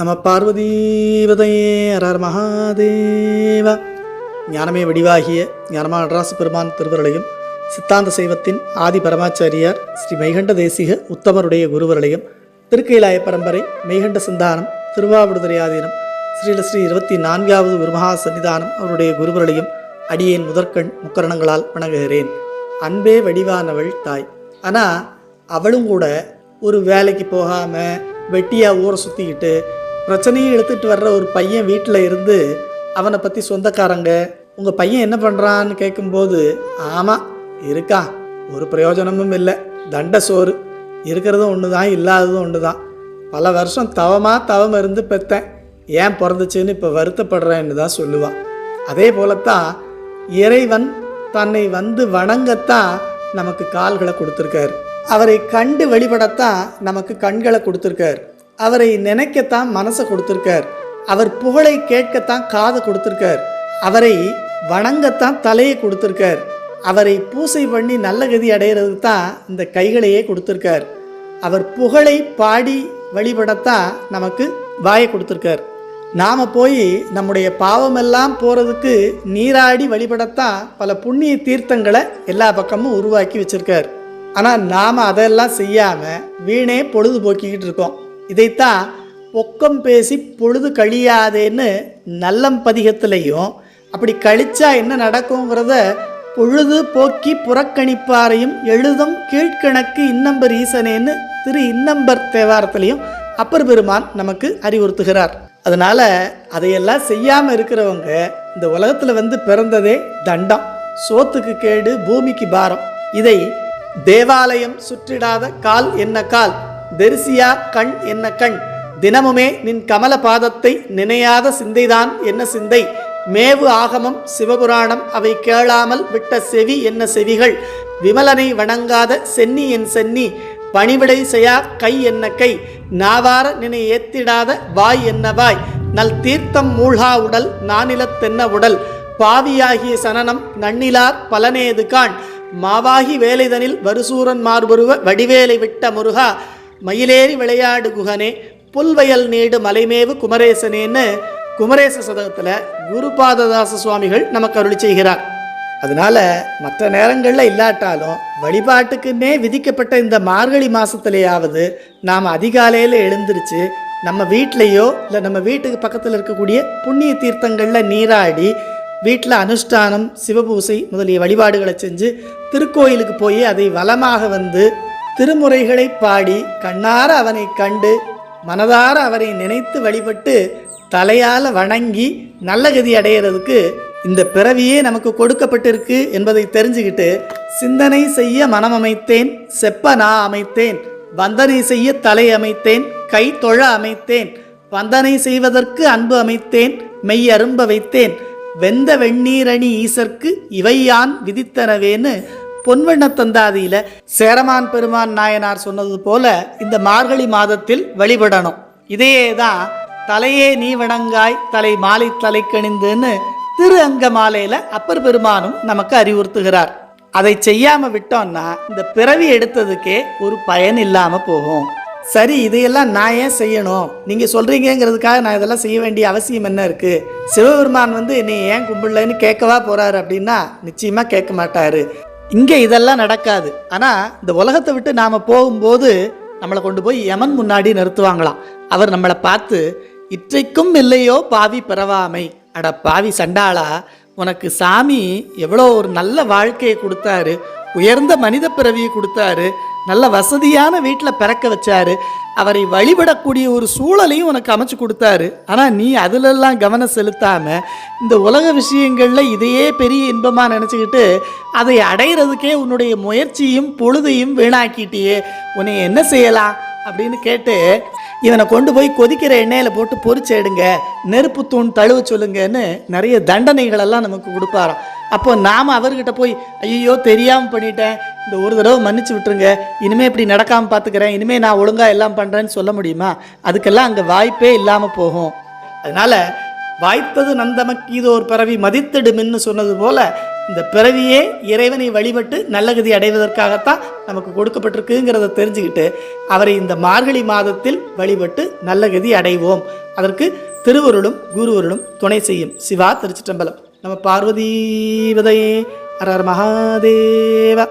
நம பார்வதீவதையே அரர் மகாதேவா. ஞானமே வடிவாகிய ஞானமான நடராச பெருமான் திருவருளையும் சித்தாந்த சைவத்தின் ஆதி பரமாச்சாரியார் ஸ்ரீ மெய்கண்ட தேசிக உத்தமருடைய குருவருளையும் திருக்கைலாய பரம்பரை மெய்கண்ட சிந்தானம் திருவாவடுதுறை ஆதீனம் ஸ்ரீ 24வது குருமகா சன்னிதானம் அவருடைய குருவருளையும் அடியேன் முதற்கண் முக்கரணங்களால் வணங்குகிறேன். அன்பே வடிவானவள் தாய். ஆனால் அவளும் கூட ஒரு வேலைக்கு போகாமல் வெட்டியாக ஊரை சுற்றிக்கிட்டு பிரச்சனையை இழுத்துட்டு வர்ற ஒரு பையன் வீட்டில் இருந்து அவனை பற்றி சொந்தக்காரங்க உங்கள் பையன் என்ன பண்ணுறான்னு கேட்கும்போது, ஆமாம் இருக்கா, ஒரு பிரயோஜனமும் இல்லை, தண்ட சோறு, இருக்கிறதும் ஒன்று தான் இல்லாததும் ஒன்று தான், பல வருஷம் தவம் இருந்து பெற்றேன், ஏன் பிறந்துச்சுன்னு இப்போ வருத்தப்படுறேன்னு தான் சொல்லுவான். அதே போலத்தான் இறைவன் தன்னை வந்து வணங்கத்தான் நமக்கு கால்களை கொடுத்துருக்காரு, அவரை கண்டு வழிபடத்தான் நமக்கு கண்களை கொடுத்துருக்கார், அவரை நினைக்கத்தான் மனசை கொடுத்துருக்கார், அவர் புகழை கேட்கத்தான் காதை கொடுத்துருக்கார், அவரை வணங்கத்தான் தலையை கொடுத்துருக்கார், அவரை பூசை பண்ணி நல்ல கதி அடைகிறதுக்கு தான் இந்த கைகளையே கொடுத்துருக்கார், அவர் புகழை பாடி வழிபடத்தான் நமக்கு வாயை கொடுத்துருக்கார். நாம் போய் நம்முடைய பாவமெல்லாம் போகிறதுக்கு நீராடி வழிபடத்தான் பல புண்ணிய தீர்த்தங்களை எல்லா பக்கமும் உருவாக்கி வச்சுருக்கார். ஆனால் நாம் அதெல்லாம் செய்யாமல் வீணே பொழுது போக்கிக்கிட்டு இருக்கோம். இதைத்தான் பொக்கம் பேசி பொழுது கழியாதேன்னு நல்லம் பதிகத்திலையும், அப்படி கழிச்சா என்ன நடக்குங்கிறத பொழுது போக்கி புறக்கணிப்பாரையும் எழுதும் கீழ்கணக்கு இன்னம்பர் ஈசனேன்னு திரு இன்னம்பர் தேவாரத்திலையும் அப்பர் பெருமான் நமக்கு அறிவுறுத்துகிறார். அதனால் அதையெல்லாம் செய்யாமல் இருக்கிறவங்க இந்த உலகத்தில் வந்து பிறந்ததே தண்டம், சோத்துக்கு கேடு, பூமிக்கு பாரம். இதை தேவாலயம் சுற்றிடாத கால் என்ன கால், தரிசியா கண் என்ன கண், தினமுமே நின் கமல பாதத்தை நினையாத சிந்தைதான் என்ன சிந்தை, மேவு ஆகமம் சிவபுராணம் அவை கேளாமல் விட்ட செவி என்ன செவிகள், விமலனை வணங்காத சென்னி என் சென்னி, பணிவிடை செய்யா கை என்ன கை, நாவார நினை ஏத்திடாத வாய் என்ன வாய், நல் தீர்த்தம் மூழ்கா உடல் நானிலத்தென்ன உடல், பாவியாகிய சனனம் நன்னிலார் பலனேது காண், மாவாகி வேலைதனில் வருசூரன் மார்புருவ வடிவேலை விட்ட முருகா, மயிலேறி விளையாடு குகனே புல்வயல் நீடு மலைமேவு குமரேசனேன்னு குமரேச சதகத்தில் குருபாததாச சுவாமிகள் நமக்கு அருளி செய்கிறார். அதனால் மற்ற நேரங்களில் இல்லாட்டாலும் வழிபாட்டுக்குன்னே விதிக்கப்பட்ட இந்த மார்கழி மாதத்துலையாவது நாம் அதிகாலையில் எழுந்திருச்சு நம்ம வீட்டிலையோ இல்லை நம்ம வீட்டுக்கு பக்கத்தில் இருக்கக்கூடிய புண்ணிய தீர்த்தங்களில் நீராடி வீட்டில் அனுஷ்டானம் சிவபூசை முதலிய வழிபாடுகளை செஞ்சு திருக்கோயிலுக்கு போய் அதை வலமாக வந்து திருமுறைகளை பாடி கண்ணார அவனை கண்டு மனதார அவரை நினைத்து வழிபட்டு தலையால் வணங்கி நல்ல கதி அடைகிறதுக்கு இந்த பிறவியே நமக்கு கொடுக்கப்பட்டிருக்கு என்பதை தெரிஞ்சுக்கிட்டு, சிந்தனை செய்ய மனம் அமைத்தேன் செப்ப நான் அமைத்தேன், வந்தனை செய்ய தலை அமைத்தேன் கை தொழ அமைத்தேன், வந்தனை செய்வதற்கு அன்பு அமைத்தேன் மெய் அரும்ப வைத்தேன், வெந்த வெண்ணீரணி ஈசர்க்கு இவையான் விதித்தனவேன்னு பொன்வண்ண தந்தாதியில சேரமான் பெருமான் நாயனார் சொன்னது போல இந்த மார்கழி மாதத்தில் வழிபடணும். இதையே தான் தலையே நீ வணங்காய் தலை மாலை தலை கணிந்துன்னு திரு அங்க மாலையில அப்பர் பெருமானும் நமக்கு அறிவுறுத்துகிறார். அதை செய்யாம விட்டோம்னா இந்த பிறவி எடுத்ததுக்கே ஒரு பயன் இல்லாம போகும். சரி, இதையெல்லாம் நான் ஏன் செய்யணும், நீங்க சொல்றீங்கிறதுக்காக நான் இதெல்லாம் செய்ய வேண்டிய அவசியம் என்ன இருக்கு, சிவபெருமான் வந்து நீ ஏன் கும்பிடலன்னு கேட்கவா போறாரு அப்படின்னா நிச்சயமா கேட்க மாட்டாரு. இங்கே இதெல்லாம் நடக்காது. ஆனால் இந்த உலகத்தை விட்டு நாம் போகும்போது நம்மளை கொண்டு போய் யமன் முன்னாடி நிறுத்துவாங்களாம். அவர் நம்மளை பார்த்து, இற்றைக்கும் இல்லையோ பாவி பிறவாமை, அட பாவி சண்டாளா, உனக்கு சாமி எவ்வளோ ஒரு நல்ல வாழ்க்கையை கொடுத்தாரு, உயர்ந்த மனித பிறவியை கொடுத்தாரு, நல்ல வசதியான வீட்டில் பிறக்க வச்சாரு, அவரை வழிபடக்கூடிய ஒரு சூழலையும் உனக்கு அமைச்சு கொடுத்தாரு. ஆனால் நீ அதிலெல்லாம் கவனம் செலுத்தாமல் இந்த உலக விஷயங்களில் இதையே பெரிய இன்பமாக நினச்சிக்கிட்டு அதை அடைகிறதுக்கே உன்னுடைய முயற்சியும் பொழுதையும் வீணாக்கிட்டியே, உன்னை என்ன செய்யலாம் அப்படின்னு கேட்டு இவனை கொண்டு போய் கொதிக்கிற எண்ணெயில் போட்டு பொரிச்சு எடுங்க, நெருப்பு தூண் தழுவ சொல்லுங்கன்னு நிறைய தண்டனைகளெல்லாம் நமக்கு கொடுப்பாராம். அப்போ நாம் அவர்கிட்ட போய் ஐயோ தெரியாமல் பண்ணிட்டேன், இந்த ஒரு தடவை மன்னிச்சு விட்டுருங்க, இனிமேல் இப்படி நடக்காமல் பார்த்துக்கிறேன், இனிமேல் நான் ஒழுங்காக எல்லாம் பண்ணுறேன்னு சொல்ல முடியுமா? அதுக்கெல்லாம் அங்கே வாய்ப்பே இல்லாமல் போகும். அதனால் வாய்த்தது நந்தமக்கு இது ஒரு பறவை மதித்திடுமின்னு சொன்னது போல் இந்த பிறவியே இறைவனை வழிபட்டு நல்ல கதி அடைவதற்காகத்தான் நமக்கு கொடுக்கப்பட்டிருக்குங்கிறத தெரிஞ்சுக்கிட்டு அவரை இந்த மார்கழி மாதத்தில் வழிபட்டு நல்ல கதி அடைவோம். அதற்கு திருவருளும் குருவருளும் துணை செய்யும். சிவா திருச்சிற்றம்பலம். நம்ம பார்வதீபதையே. ஹர ஹர மகாதேவ.